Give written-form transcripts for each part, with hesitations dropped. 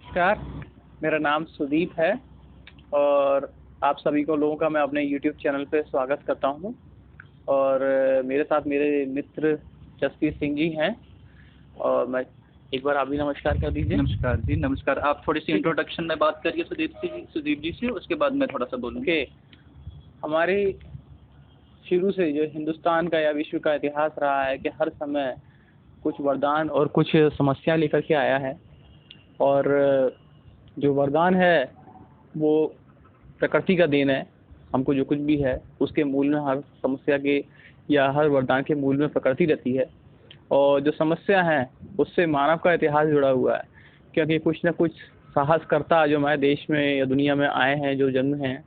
नमस्कार, मेरा नाम सुदीप है और आप सभी को लोगों का मैं अपने यूट्यूब चैनल पे स्वागत करता हूँ। और मेरे साथ मेरे मित्र जसप्रीत सिंह जी हैं और मैं एक बार आप भी नमस्कार कर दीजिए। नमस्कार जी, नमस्कार। आप थोड़ी सी इंट्रोडक्शन में बात करिए सुदीप जी से, उसके बाद मैं थोड़ा सा बोलूँगा। हमारे शुरू से जो हिंदुस्तान का या विश्व का इतिहास रहा है कि हर समय कुछ वरदान और कुछ समस्या लेकर के आया है। और जो वरदान है वो प्रकृति का देन है। हमको जो कुछ भी है उसके मूल में, हर समस्या के या हर वरदान के मूल में प्रकृति रहती है। और जो समस्या है उससे मानव का इतिहास जुड़ा हुआ है, क्योंकि कुछ न कुछ साहसकर्ता जो हमारे देश में या दुनिया में आए हैं, जो जन्म हैं,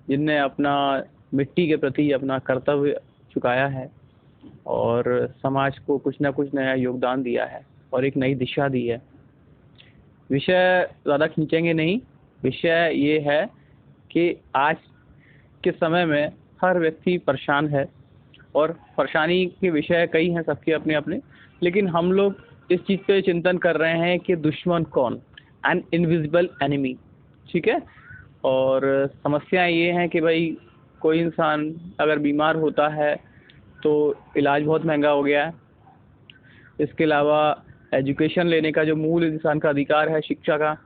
जिनने अपना मिट्टी के प्रति अपना कर्तव्य चुकाया है और समाज को कुछ न कुछ नया योगदान दिया है और एक नई दिशा दी है। विषय ज़्यादा खींचेंगे नहीं। विषय ये है कि आज के समय में हर व्यक्ति परेशान है और परेशानी के विषय कई हैं, सबके अपने अपने, लेकिन हम लोग इस चीज़ पे चिंतन कर रहे हैं कि दुश्मन कौन, एन इनविजिबल एनिमी। ठीक है। और समस्या ये है कि भाई कोई इंसान अगर बीमार होता है तो इलाज बहुत महंगा हो गया है। इसके अलावा एजुकेशन लेने का जो मूल इंसान का अधिकार है, शिक्षा का,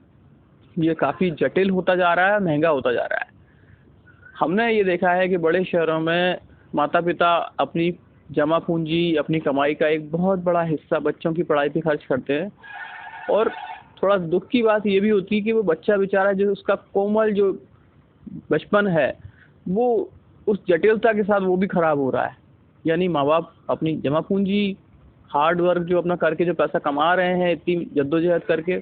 ये काफ़ी जटिल होता जा रहा है, महंगा होता जा रहा है। हमने ये देखा है कि बड़े शहरों में माता पिता अपनी जमा पूंजी, अपनी कमाई का एक बहुत बड़ा हिस्सा बच्चों की पढ़ाई पे खर्च करते हैं। और थोड़ा दुख की बात ये भी होती है कि वो बच्चा बेचारा, जो उसका कोमल जो बचपन है, वो उस जटिलता के साथ वो भी खराब हो रहा है। यानी माँ बाप अपनी जमा पूंजी, हार्ड वर्क जो अपना करके जो पैसा कमा रहे हैं, इतनी जद्दोजहद करके,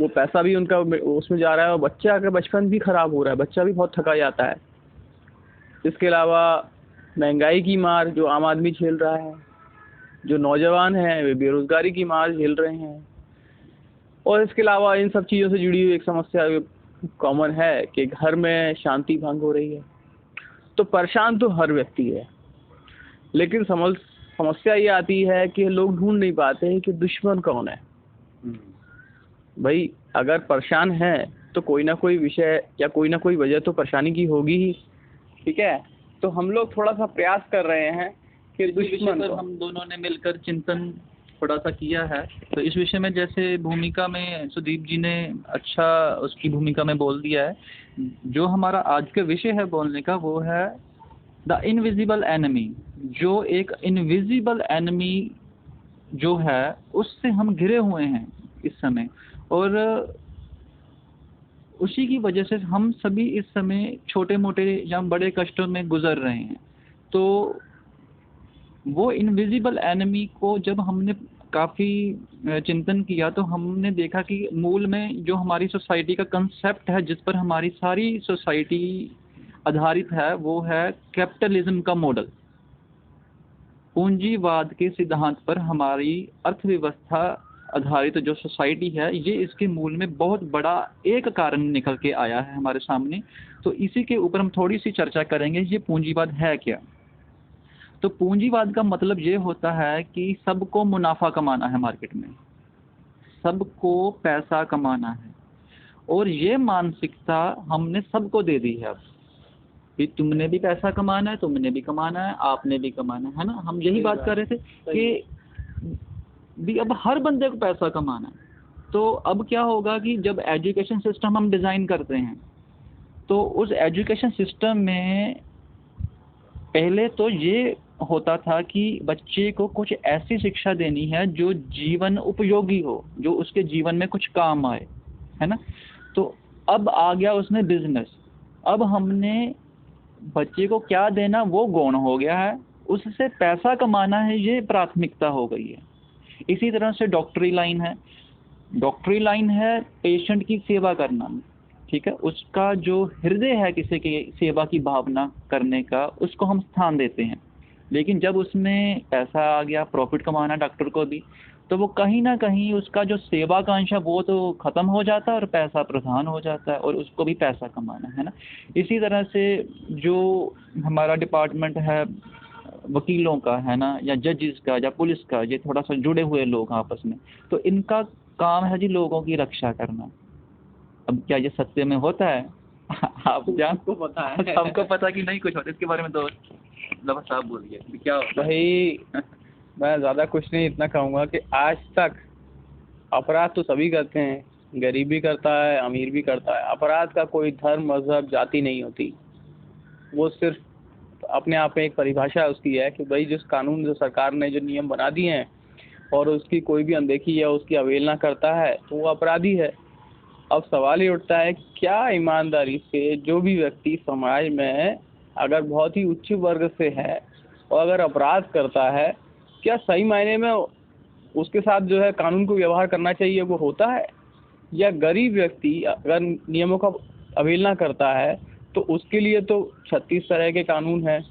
वो पैसा भी उनका उसमें जा रहा है और बच्चा का बचपन भी खराब हो रहा है, बच्चा भी बहुत थका जाता है। इसके अलावा महंगाई की मार जो आम आदमी झेल रहा है, जो नौजवान हैं वे बेरोजगारी की मार झेल रहे हैं। और इसके अलावा इन सब चीज़ों से जुड़ी हुई एक समस्या कॉमन है कि घर में शांति भंग हो रही है। तो परेशान तो हर व्यक्ति है, लेकिन समस्या ये आती है कि लोग ढूंढ नहीं पाते हैं कि दुश्मन कौन है। भाई अगर परेशान है तो कोई ना कोई विषय या कोई ना कोई वजह तो परेशानी की होगी ही। ठीक है। तो हम लोग थोड़ा सा प्रयास कर रहे हैं कि दुश्मन पर हम दोनों ने मिलकर चिंतन थोड़ा सा किया है। तो इस विषय में जैसे भूमिका में सुदीप जी ने अच्छा उसकी भूमिका में बोल दिया है। जो हमारा आज का विषय है बोलने का, वो है द इनविजिबल एनिमी। जो एक इनविजिबल एनिमी जो है उससे हम घिरे हुए हैं इस समय, और उसी की वजह से हम सभी इस समय छोटे मोटे या बड़े कष्टों में गुजर रहे हैं। तो वो इनविजिबल एनिमी को जब हमने काफ़ी चिंतन किया तो हमने देखा कि मूल में जो हमारी सोसाइटी का कंसेप्ट है, जिस पर हमारी सारी सोसाइटी आधारित है, वो है कैपिटलिज्म का मॉडल। पूंजीवाद के सिद्धांत पर हमारी अर्थव्यवस्था आधारित जो सोसाइटी है, ये इसके मूल में बहुत बड़ा एक कारण निकल के आया है हमारे सामने। तो इसी के ऊपर हम थोड़ी सी चर्चा करेंगे, ये पूंजीवाद है क्या। तो पूंजीवाद का मतलब ये होता है कि सबको मुनाफा कमाना है, मार्केट में सबको पैसा कमाना है। और ये मानसिकता हमने सबको दे दी है अब कि तुमने भी पैसा कमाना है, तुमने भी कमाना है, आपने भी कमाना है ना। हम यही बात कर रहे थे कि भी अब हर बंदे को पैसा कमाना है। तो अब क्या होगा कि जब एजुकेशन सिस्टम हम डिज़ाइन करते हैं, तो उस एजुकेशन सिस्टम में पहले तो ये होता था कि बच्चे को कुछ ऐसी शिक्षा देनी है जो जीवन उपयोगी हो, जो उसके जीवन में कुछ काम आए, है ना। तो अब आ गया उसमें बिजनेस। अब हमने बच्चे को क्या देना वो गौण हो गया है, उससे पैसा कमाना है, ये प्राथमिकता हो गई है। इसी तरह से डॉक्टरी लाइन है। डॉक्टरी लाइन है पेशेंट की सेवा करना, ठीक है। उसका जो हृदय है किसी की सेवा की भावना करने का, उसको हम स्थान देते हैं। लेकिन जब उसमें पैसा आ गया, प्रॉफिट कमाना डॉक्टर को भी, तो वो कहीं ना कहीं उसका जो सेवा का अंश है वो तो ख़त्म हो जाता है और पैसा प्रधान हो जाता है, और उसको भी पैसा कमाना है ना। इसी तरह से जो हमारा डिपार्टमेंट है वकीलों का, है ना, या जजेस का या पुलिस का, ये थोड़ा सा जुड़े हुए लोग आपस में, तो इनका काम है जी लोगों की रक्षा करना। अब क्या ये सत्य में होता है? आप सबको पता है। सबको पता कि नहीं कुछ होता, इसके बारे में तो लवा साहब बोलिए क्या होता है? भाई मैं ज़्यादा कुछ नहीं इतना कहूँगा कि आज तक अपराध तो सभी करते हैं, गरीब भी करता है, अमीर भी करता है। अपराध का कोई धर्म, मजहब, जाति नहीं होती। वो सिर्फ अपने आप में एक परिभाषा उसकी है कि भाई जिस कानून, जो सरकार ने जो नियम बना दिए हैं और उसकी कोई भी अनदेखी या उसकी अवहेलना करता है तो वो अपराधी है। अब सवाल ये उठता है क्या ईमानदारी से जो भी व्यक्ति समाज में अगर बहुत ही उच्च वर्ग से है और अगर अपराध करता है, क्या सही मायने में उसके साथ जो है कानून को व्यवहार करना चाहिए वो होता है? या गरीब व्यक्ति अगर नियमों का अवहेलना करता है तो उसके लिए तो 36 तरह के कानून हैं,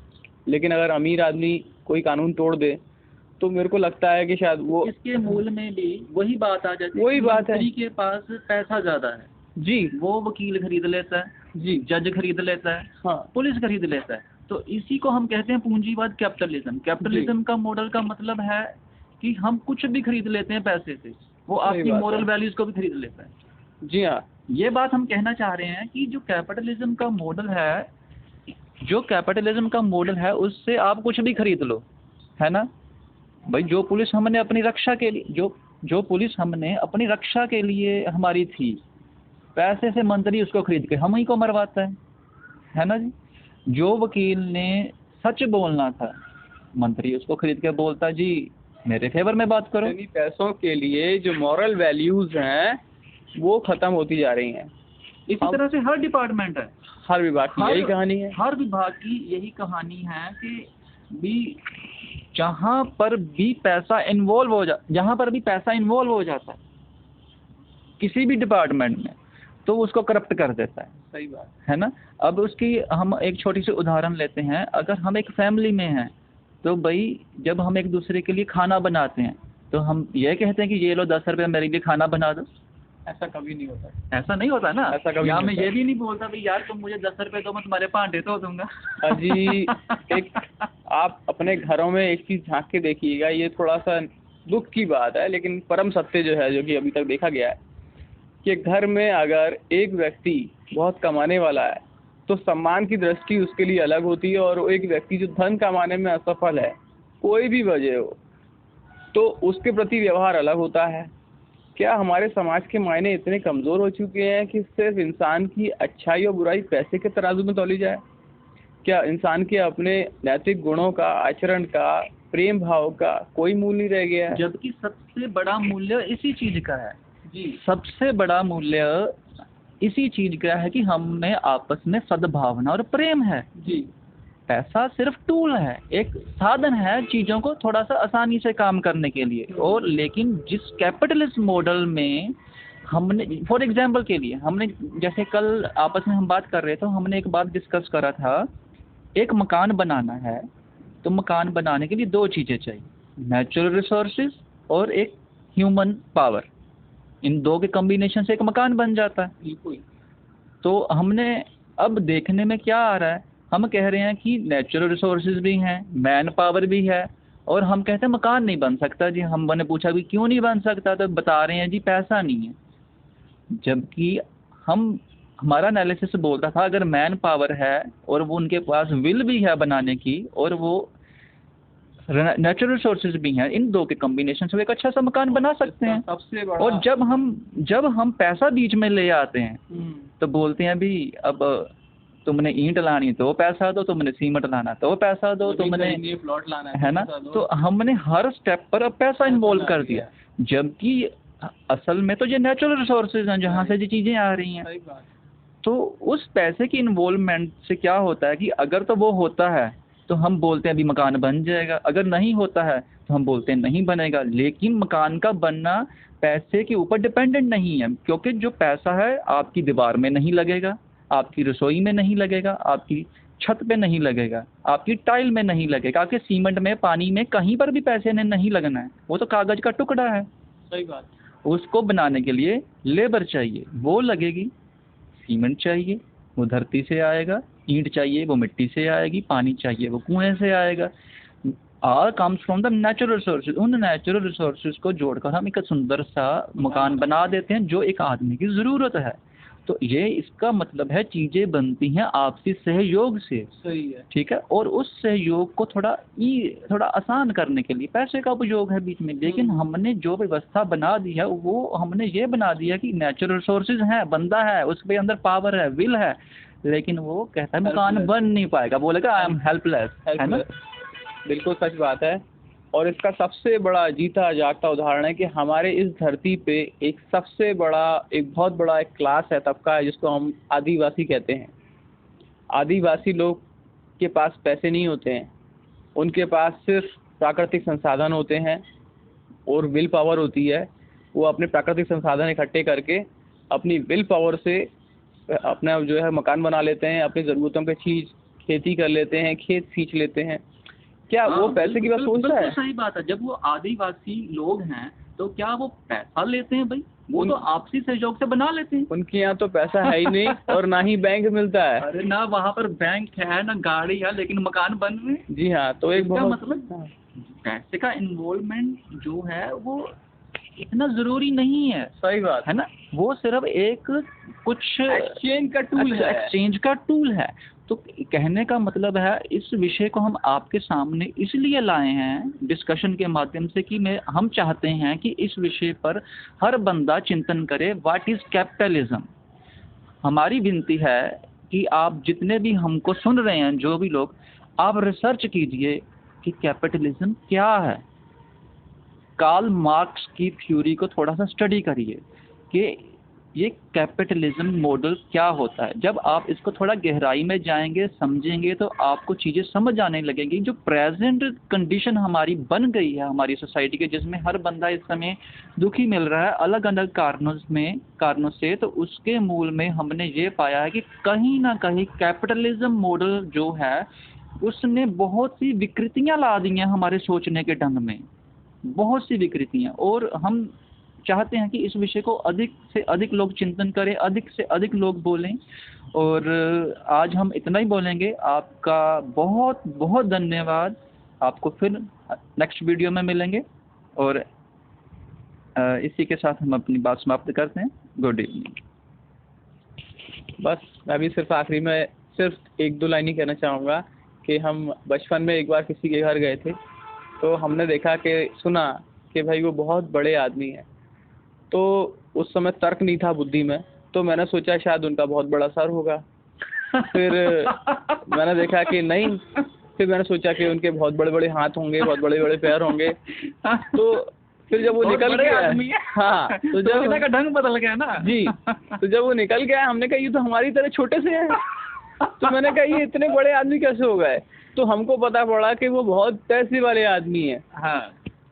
लेकिन अगर अमीर आदमी कोई कानून तोड़ दे तो मेरे को लगता है कि शायद वो इसके मूल में भी वही बात आ जाती है। वही बात है। मंत्री के पास पैसा ज्यादा है जी, वो वकील खरीद लेता है जी, जज खरीद लेता है, हाँ, पुलिस खरीद लेता है। तो इसी को हम कहते हैं पूंजीवाद, कैपिटलिज्म। कैपिटलिज्म का मॉडल का मतलब है कि हम कुछ भी खरीद लेते हैं पैसे से, वो सही आपकी बात मोरल है। वैल्यूज को भी खरीद लेता है। जी हाँ, ये बात हम कहना चाह रहे हैं कि जो कैपिटलिज्म का मॉडल है, जो कैपिटलिज्म का मॉडल है उससे आप कुछ भी खरीद लो, है ना भाई। जो पुलिस हमने अपनी रक्षा के लिए, जो पुलिस हमने अपनी रक्षा के लिए हमारी थी, पैसे से मंत्री उसको खरीद के हम ही को मरवाता है ना जी। जो वकील ने सच बोलना था, मंत्री उसको खरीद के बोलता जी मेरे फेवर में बात करो। यानी पैसों के लिए जो मॉरल वैल्यूज हैं वो खत्म होती जा रही हैं। इसी तरह से हर डिपार्टमेंट है, हर विभाग की यही कहानी है। हर विभाग की यही कहानी है कि भी जहाँ पर भी पैसा इन्वॉल्व हो जाता है किसी भी डिपार्टमेंट में, तो उसको करप्ट कर देता है। सही बात है ना। अब उसकी हम एक छोटी सी उदाहरण लेते हैं। अगर हम एक फैमिली में हैं तो भाई जब हम एक दूसरे के लिए खाना बनाते हैं तो हम ये कहते हैं कि ये लो 10 रुपये मेरे लिए खाना बना दो। ऐसा कभी नहीं होता। ऐसा नहीं होता ना। ऐसा कभी या नहीं मैं होता। ये भी नहीं बोलता भाई यार तुम मुझे 10 रुपये दो, मैं तुम्हारे भांडे धो दूंगा। अजी एक आप अपने घरों में एक चीज झांक के देखिएगा, ये थोड़ा सा दुख की बात है लेकिन परम सत्य जो है, जो कि अभी तक देखा गया है कि घर में अगर एक व्यक्ति बहुत कमाने वाला है तो सम्मान की दृष्टि उसके लिए अलग होती है, और एक व्यक्ति जो धन कमाने में असफल है, कोई भी वजह हो, तो उसके प्रति व्यवहार अलग होता है। क्या हमारे समाज के मायने इतने कमज़ोर हो चुके हैं कि सिर्फ इंसान की अच्छाई और बुराई पैसे के तराजू में तौली जाए? क्या इंसान के अपने नैतिक गुणों का, आचरण का, प्रेम भाव का कोई मूल्य नहीं रह गया है? जबकि सबसे बड़ा मूल्य इसी चीज का है जी, सबसे बड़ा मूल्य इसी चीज का है कि हम में आपस में सद्भावना और प्रेम है। जी, पैसा सिर्फ टूल है, एक साधन है चीज़ों को थोड़ा सा आसानी से काम करने के लिए। और लेकिन जिस कैपिटलिस्ट मॉडल में हमने, फॉर एग्जांपल के लिए, हमने जैसे कल आपस में हम बात कर रहे थे, हमने एक बात डिस्कस करा था, एक मकान बनाना है तो मकान बनाने के लिए 2 चीज़ें चाहिए, नेचुरल रिसोर्सेज और एक ह्यूमन पावर। इन 2 के कॉम्बिनेशन से एक मकान बन जाता है। बिल्कुल। तो हमने अब देखने में क्या आ रहा है, हम कह रहे हैं कि नेचुरल रिसोर्सेज भी हैं, मैन पावर भी है, और हम कहते हैं मकान नहीं बन सकता जी। हमने पूछा भी क्यों नहीं बन सकता, तो बता रहे हैं जी पैसा नहीं है। जबकि हमारा एनालिसिस बोलता था अगर मैन पावर है और वो उनके पास विल भी है बनाने की, और वो नेचुरल रिसोर्सेज भी हैं, इन 2 के कॉम्बिनेशन से एक अच्छा सा मकान बना सकते हैं। सबसे बड़ा। और जब हम पैसा बीच में ले आते हैं तो बोलते हैं भी अब तुमने ईंट लानी तो पैसा दो, तुमने सीमेंट लाना तो पैसा दो, तुमने प्लॉट लाना है ना। तो हमने हर स्टेप पर अब पैसा इन्वॉल्व कर दिया, जबकि असल में तो ये नेचुरल रिसोर्सेज हैं जहाँ से ये चीज़ें आ रही हैं। सही बात। तो उस पैसे की इन्वॉल्वमेंट से क्या होता है कि अगर तो वो होता है तो हम बोलते हैं अभी मकान बन जाएगा, अगर नहीं होता है तो हम बोलते हैं नहीं बनेगा। लेकिन मकान का बनना पैसे के ऊपर डिपेंडेंट नहीं है, क्योंकि जो पैसा है आपकी दीवार में नहीं लगेगा, आपकी रसोई में नहीं लगेगा, आपकी छत पे नहीं लगेगा, आपकी टाइल में नहीं लगेगा, आपके सीमेंट में, पानी में, कहीं पर भी पैसे ने नहीं लगना है। वो तो कागज़ का टुकड़ा है। सही बात। उसको बनाने के लिए लेबर चाहिए, वो लगेगी। सीमेंट चाहिए, वो धरती से आएगा। ईंट चाहिए, वो मिट्टी से आएगी। पानी चाहिए, वो कुएं से आएगा। Are comes from the natural resources. उन नेचुरल रिसोर्सेज को जोड़कर हम एक सुंदर सा मकान बना देते हैं जो एक आदमी की ज़रूरत है। तो ये इसका मतलब है चीज़ें बनती हैं आपसी सहयोग से। सही है। ठीक है, और उस सहयोग को थोड़ा आसान करने के लिए पैसे का उपयोग है बीच में। लेकिन हमने जो व्यवस्था बना दी है वो हमने ये बना दिया कि नेचुरल रिसोर्सेज हैं, बंदा है, उसके अंदर पावर है, विल है, लेकिन वो कहता है मकान बन नहीं पाएगा, बोलेगा आई एम हेल्पलेस, है ना। बिल्कुल सच बात है। और इसका सबसे बड़ा जीता जागता उदाहरण है कि हमारे इस धरती पे एक सबसे बड़ा, एक बहुत बड़ा एक क्लास है, तबका है, जिसको हम आदिवासी कहते हैं। आदिवासी लोग के पास पैसे नहीं होते हैं, उनके पास सिर्फ प्राकृतिक संसाधन होते हैं और विल पावर होती है। वो अपने प्राकृतिक संसाधन इकट्ठे करके अपनी विल पावर से अपना जो है मकान बना लेते हैं, अपनी ज़रूरतों पे चीज़ खेती कर लेते हैं, खेत सींच लेते हैं। क्या वो पैसे की बात सोचता है? सही बात है। जब वो आदिवासी लोग हैं तो क्या वो पैसा लेते हैं भाई? वो तो आपसी सहयोग से बना लेते हैं। उनके यहाँ तो पैसा है ही नहीं और ना ही बैंक मिलता है। अरे ना वहाँ पर बैंक है ना गाड़ी है, लेकिन मकान बन रहे हैं। जी हाँ, तो एक बहुत मतलब पैसे का इन्वॉल्वमेंट जो है वो इतना जरूरी नहीं है। सही बात है ना, वो सिर्फ एक कुछ एक्सचेंज का टूल है। एक्सचेंज का टूल है। तो कहने का मतलब है इस विषय को हम आपके सामने इसलिए लाए हैं डिस्कशन के माध्यम से कि हम चाहते हैं कि इस विषय पर हर बंदा चिंतन करे, व्हाट इज कैपिटलिज्म। हमारी विनती है कि आप जितने भी हमको सुन रहे हैं, जो भी लोग, आप रिसर्च कीजिए कि कैपिटलिज्म क्या है। कार्ल मार्क्स की थ्योरी को थोड़ा सा स्टडी करिए कि ये कैपिटलिज्म मॉडल क्या होता है। जब आप इसको थोड़ा गहराई में जाएंगे, समझेंगे, तो आपको चीज़ें समझ आने लगेंगी। जो प्रेजेंट कंडीशन हमारी बन गई है हमारी सोसाइटी के, जिसमें हर बंदा इस समय दुखी मिल रहा है अलग अलग कारणों से, तो उसके मूल में हमने ये पाया है कि कहीं ना कहीं कैपिटलिज्म मॉडल जो है उसने बहुत सी विकृतियाँ ला दी हैं हमारे सोचने के ढंग में, बहुत सी विकृतियाँ। और हम चाहते हैं कि इस विषय को अधिक से अधिक लोग चिंतन करें, अधिक से अधिक लोग बोलें। और आज हम इतना ही बोलेंगे। आपका बहुत बहुत धन्यवाद। आपको फिर नेक्स्ट वीडियो में मिलेंगे और इसी के साथ हम अपनी बात समाप्त करते हैं। Good evening. बस मैं भी सिर्फ आखिरी में सिर्फ एक दो लाइन ही कहना चाहूँगा कि हम बचपन में एक बार किसी के घर गए थे, तो हमने देखा कि सुना कि भाई वो बहुत बड़े आदमी हैं। तो उस समय तर्क नहीं था बुद्धि में, तो मैंने सोचा शायद उनका बहुत बड़ा सर होगा। फिर मैंने देखा कि नहीं, फिर मैंने सोचा कि उनके बहुत बड़े बड़े हाथ होंगे, बहुत बड़े बड़े पैर होंगे। तो फिर जब वो निकल गया, हाँ, तो जब का ढंग बदल गया ना जी, तो जब वो निकल गया हमने कहा ये तो हमारी तरह छोटे से हैं। तो मैंने कहा ये इतने बड़े आदमी कैसे हो गए? तो हमको पता पड़ा कि वो बहुत पैसे वाले आदमी हैं। हाँ,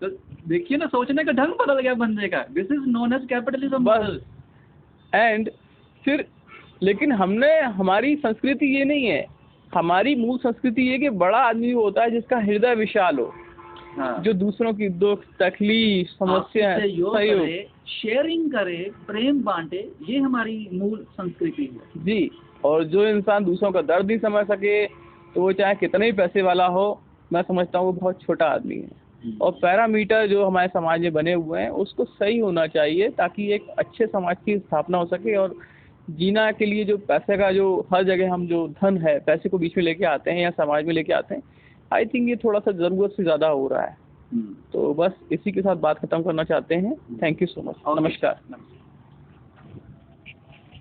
तो देखिए ना, सोचने का ढंग बदल गया बंदे का। This is known as capitalism model. And फिर लेकिन हमारी संस्कृति ये नहीं है। हमारी मूल संस्कृति ये कि बड़ा आदमी वो होता है जिसका हृदय विशाल हो। हाँ। जो दूसरों की दुख तकलीफ समस्या सहयोग, शेयरिंग करे, प्रेम बांटे, ये हमारी मूल संस्कृति है जी। और जो इंसान दूसरों का दर्द नहीं समझ सके, तो वो चाहे कितने ही पैसे वाला हो, मैं समझता हूँ वो बहुत छोटा आदमी है। और पैरामीटर जो हमारे समाज में बने हुए हैं उसको सही होना चाहिए, ताकि एक अच्छे समाज की स्थापना हो सके। और जीना के लिए जो पैसे का जो हर जगह हम जो धन है पैसे को बीच में लेके आते हैं या समाज में लेके आते हैं, आई थिंक ये थोड़ा सा ज़रूरत से ज़्यादा हो रहा है। तो बस इसी के साथ बात खत्म करना चाहते हैं। Thank you so much. नमस्कार।